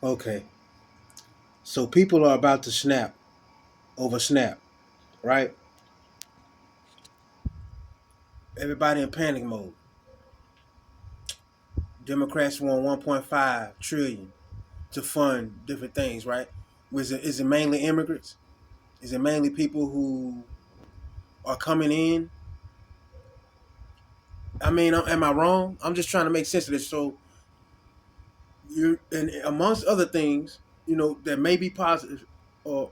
Okay. So people are about to snap over snap, right? Everybody in panic mode. Democrats want 1.5 trillion to fund different things, right? Is it mainly immigrants? Is it mainly people who are coming in? I mean, am I wrong? I'm just trying to make sense of this. So you, and amongst other things, that may be positive, or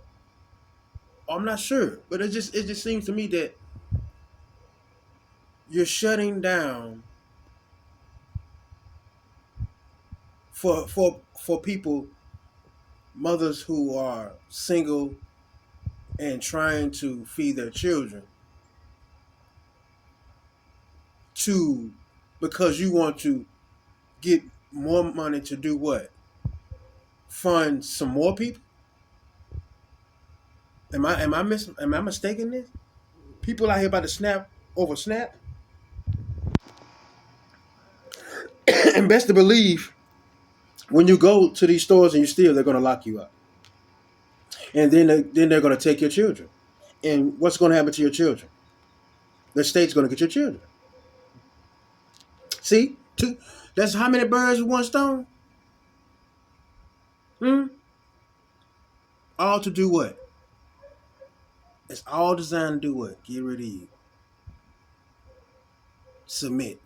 I'm not sure, but it just seems to me that you're shutting down for people, mothers who are single and trying to feed their children, to because you want to get more money to do what? Fund some more people? Am I mistaken this? People out here about to snap over snap? And best to believe, when you go to these stores and you steal, they're gonna lock you up. And then they're gonna take your children. And what's gonna happen to your children? The state's gonna get your children. See? That's how many birds with one stone? Hmm? All to do what? It's all designed to do what? Get rid of you. Submit.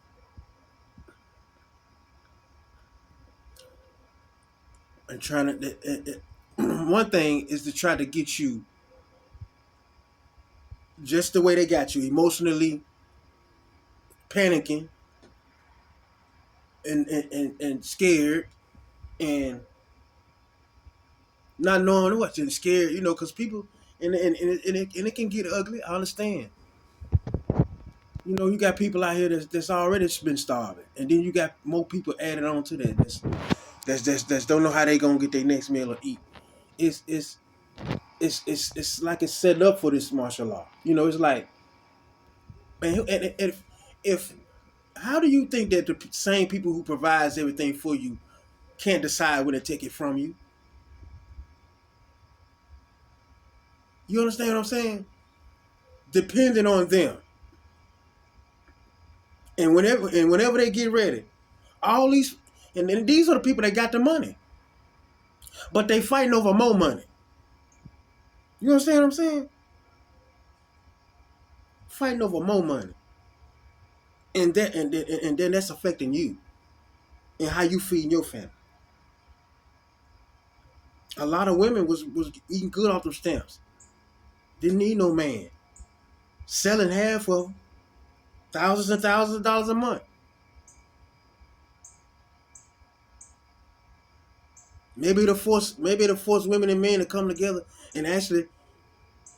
And trying to one thing is to try to get you just the way they got you, emotionally panicking and scared and not knowing what and scared, because people and it can get ugly. I understand. You got people out here that's already been starving, and then you got more people added on to that. That's don't know how they gonna get their next meal or eat. It's it's it's like it's set up for this martial law. It's like, and if how do you think that the same people who provides everything for you can't decide when to take it from you? You understand what I'm saying? Depending on them, and whenever they get ready, all these and then these are the people that got the money, but they fighting over more money. You understand what I'm saying? Fighting over more money, and then that's affecting you and how you feeding your family. A lot of women was eating good off them stamps. Didn't need no man. Selling half for thousands and thousands of dollars a month. Maybe to force women and men to come together and actually,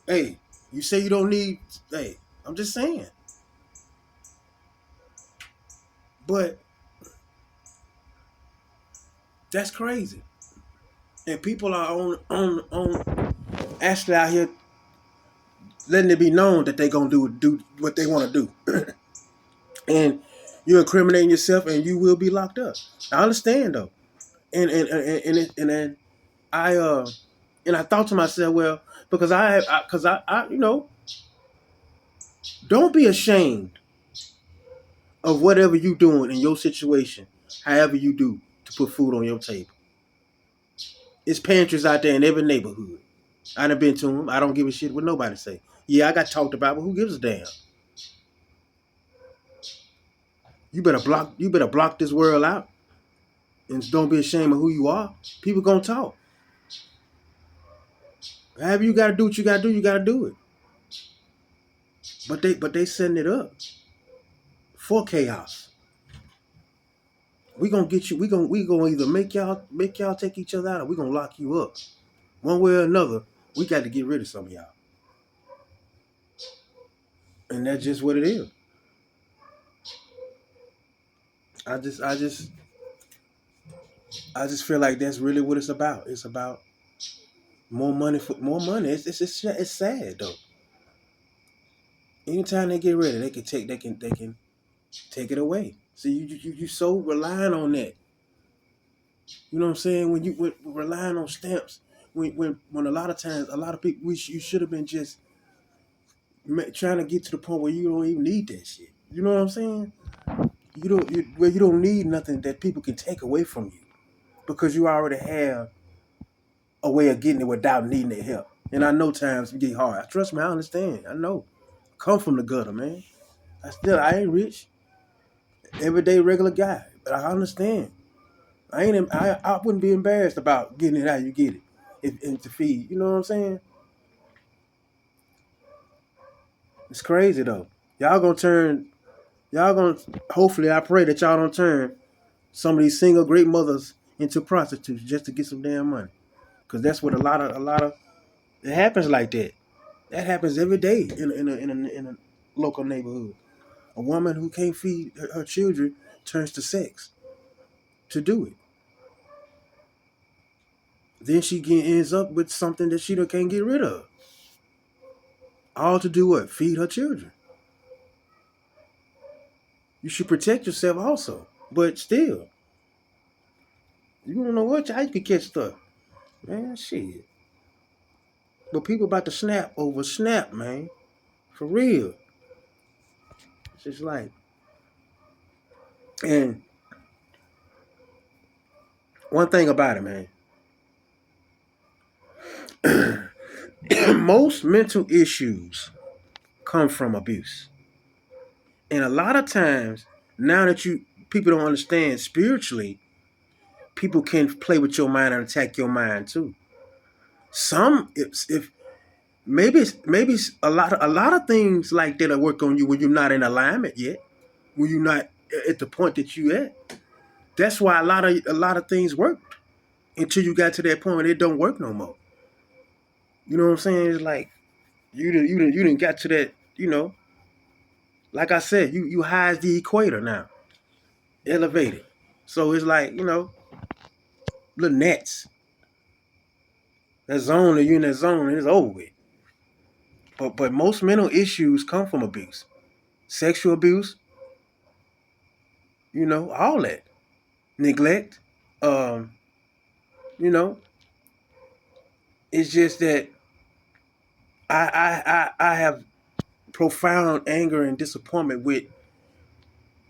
hey, you say you don't need, hey, I'm just saying. But that's crazy. And people are on actually out here letting it be known that they gonna do what they want to do. And you're incriminating yourself and you will be locked up. I understand though. And I and I thought to myself, well, because I don't be ashamed of whatever you doing in your situation, however you do to put food on your table. It's pantries out there in every neighborhood. I done been to them. I don't give a shit what nobody say. Yeah, I got talked about, but who gives a damn? You better block this world out and don't be ashamed of who you are. People gonna talk. However you gotta do what you gotta do it. But they setting it up for chaos. We gonna get you. We gonna either make y'all take each other out, or we gonna lock you up. One way or another, we got to get rid of some of y'all, and that's just what it is. I just I just I just feel like that's really what it's about. It's about more money for more money. It's sad though. Anytime they get ready, they can take it away. So you so relying on that. You know what I'm saying? When you relying on stamps, when a lot of times a lot of people you should have been just trying to get to the point where you don't even need that shit. You know what I'm saying? Where you don't need nothing that people can take away from you because you already have a way of getting it without needing their help. And I know times get hard. Trust me, I understand. I know. Come from the gutter, man. I ain't rich, everyday regular guy, but I understand. I wouldn't be embarrassed about getting it how you get it, and to feed. You know what I'm saying? It's crazy though. Y'all gonna turn. Y'all gonna. Hopefully, I pray that y'all don't turn some of these single great mothers into prostitutes just to get some damn money. Cause that's what a lot of it happens like that. That happens every day in a local neighborhood. A woman who can't feed her children turns to sex to do it. Then ends up with something that she can't get rid of. All to do what? Feed her children. You should protect yourself also. But still, you don't know how you can catch stuff. Man, shit. But people about to snap, man. For real. It's just like, and one thing about it, man. Most mental issues come from abuse. And a lot of times, now that people don't understand spiritually, people can play with your mind and attack your mind too. If maybe a lot of things like that will work on you when you're not in alignment yet, when you're not at the point that you at. That's why a lot of things worked until you got to that point where it don't work no more. You know what I'm saying? It's like you didn't got to that. You know, like I said, you high as the equator now, elevated. So it's like little nets. That zone, you in that zone, and it's over with. But most mental issues come from abuse, sexual abuse. All that neglect. Um, you know, it's just that I have profound anger and disappointment with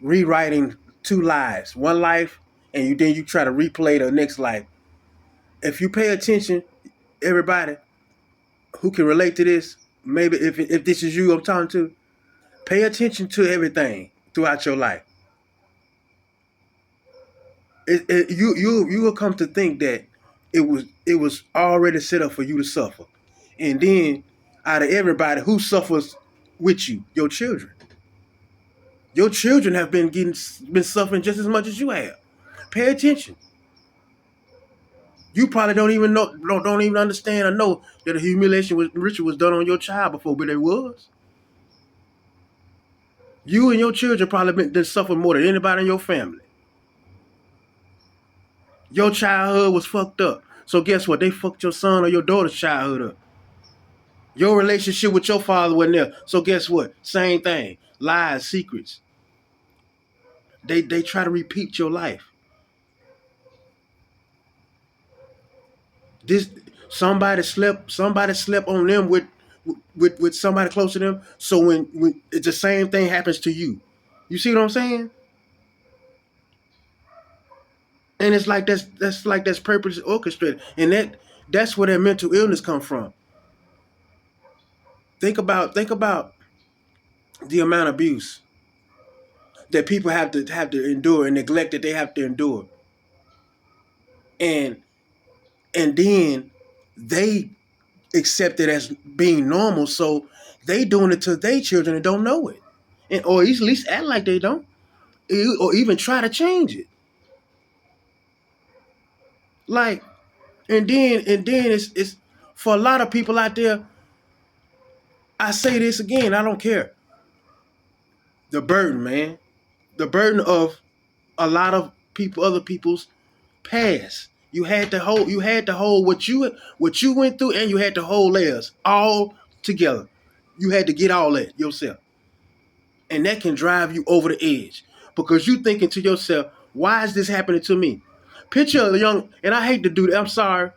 rewriting two lives, one life, and then you try to replay the next life. If you pay attention, everybody who can relate to this, maybe if this is you I'm talking to, pay attention to everything throughout your life. You will come to think that it was already set up for you to suffer, and then out of everybody who suffers with you, your children. Your children have been suffering just as much as you have. Pay attention. You probably don't even understand or know that a humiliation ritual was done on your child before, but it was. You and your children probably been suffering more than anybody in your family. Your childhood was fucked up. So guess what? They fucked your son or your daughter's childhood up. Your relationship with your father wasn't there. So guess what? Same thing. Lies, secrets. They try to repeat your life. Somebody slept on them with somebody close to them. So when it's the same thing happens to you. You see what I'm saying? And it's like that's purposely orchestrated. And that's where that mental illness comes from. Think about the amount of abuse that people have to endure and neglect that they have to endure. And then they accept it as being normal, so they doing it to their children and don't know it. Or at least act like they don't. Or even try to change it. Like, and then it's for a lot of people out there, I say this again, I don't care. The burden, man. The burden of a lot of other people's past. You had to hold what you went through, and you had to hold theirs all together. You had to get all that yourself. And that can drive you over the edge because you thinking to yourself, why is this happening to me? Picture a young, and I hate to do that, I'm sorry,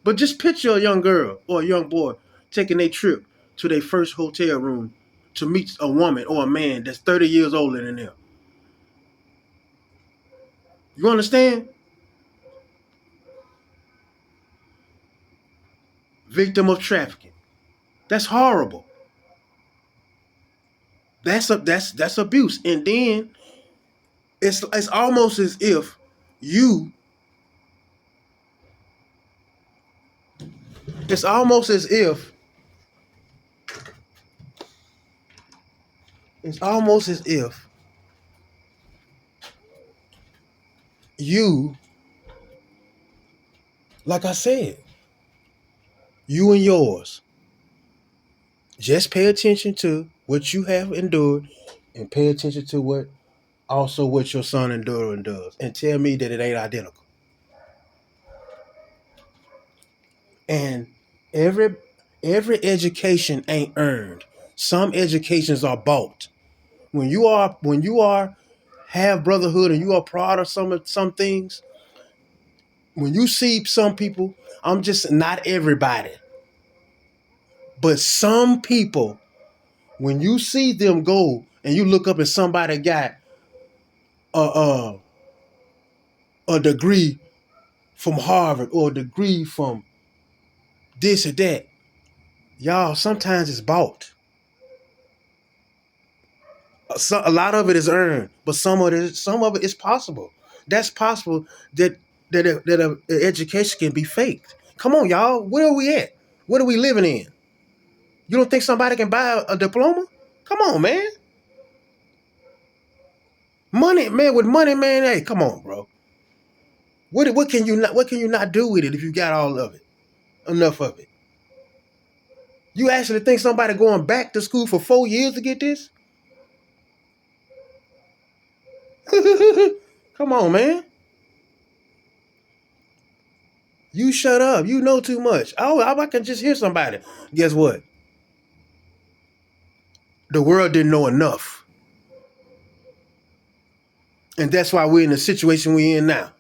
but just picture a young girl or a young boy taking a trip to their first hotel room to meet a woman or a man that's 30 years older than them. You understand? Victim of trafficking. That's horrible. That's abuse. And then it's almost as if you it's almost as if it's almost as if you, like I said, you and yours, just pay attention to what you have endured and pay attention to what your son endured and does, and tell me that it ain't identical. And every education ain't earned. Some educations are bought. When you are have brotherhood and you are proud of some things, when you see some people, I'm just not everybody, but some people, when you see them go and you look up and somebody got a a degree from Harvard or a degree from this or that, y'all, sometimes it's bought. A lot of it is earned, but some of it is possible. That's possible that a education can be faked. Come on, y'all. Where are we at? What are we living in? You don't think somebody can buy a diploma? Come on, man. Money, man, with money, man. Hey, come on, bro. What can you not do with it if you got all of it? Enough of it. You actually think somebody going back to school for 4 years to get this? Come on, man. You shut up. You know too much. Oh, I can just hear somebody. Guess what? The world didn't know enough. And that's why we're in the situation we're in now.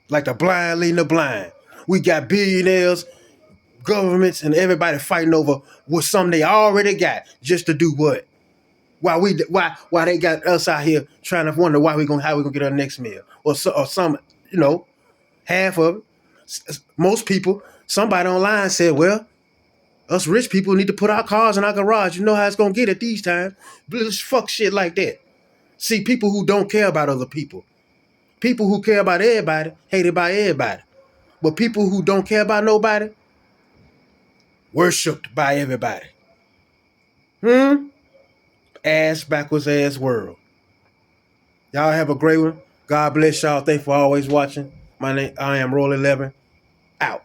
Like the blind leading the blind. We got billionaires, governments, and everybody fighting over what something they already got just to do what? Why they got us out here trying to wonder how we gonna get our next meal or some, half of it. Most people, somebody online said, well, us rich people need to put our cars in our garage. You know how it's gonna get at these times. Fuck shit like that. See, people who don't care about other people, people who care about everybody, hated by everybody, but people who don't care about nobody, worshipped by everybody. Ass backwards ass world. Y'all have a great one. God bless y'all. Thanks for always watching. I am Roll 11. Out.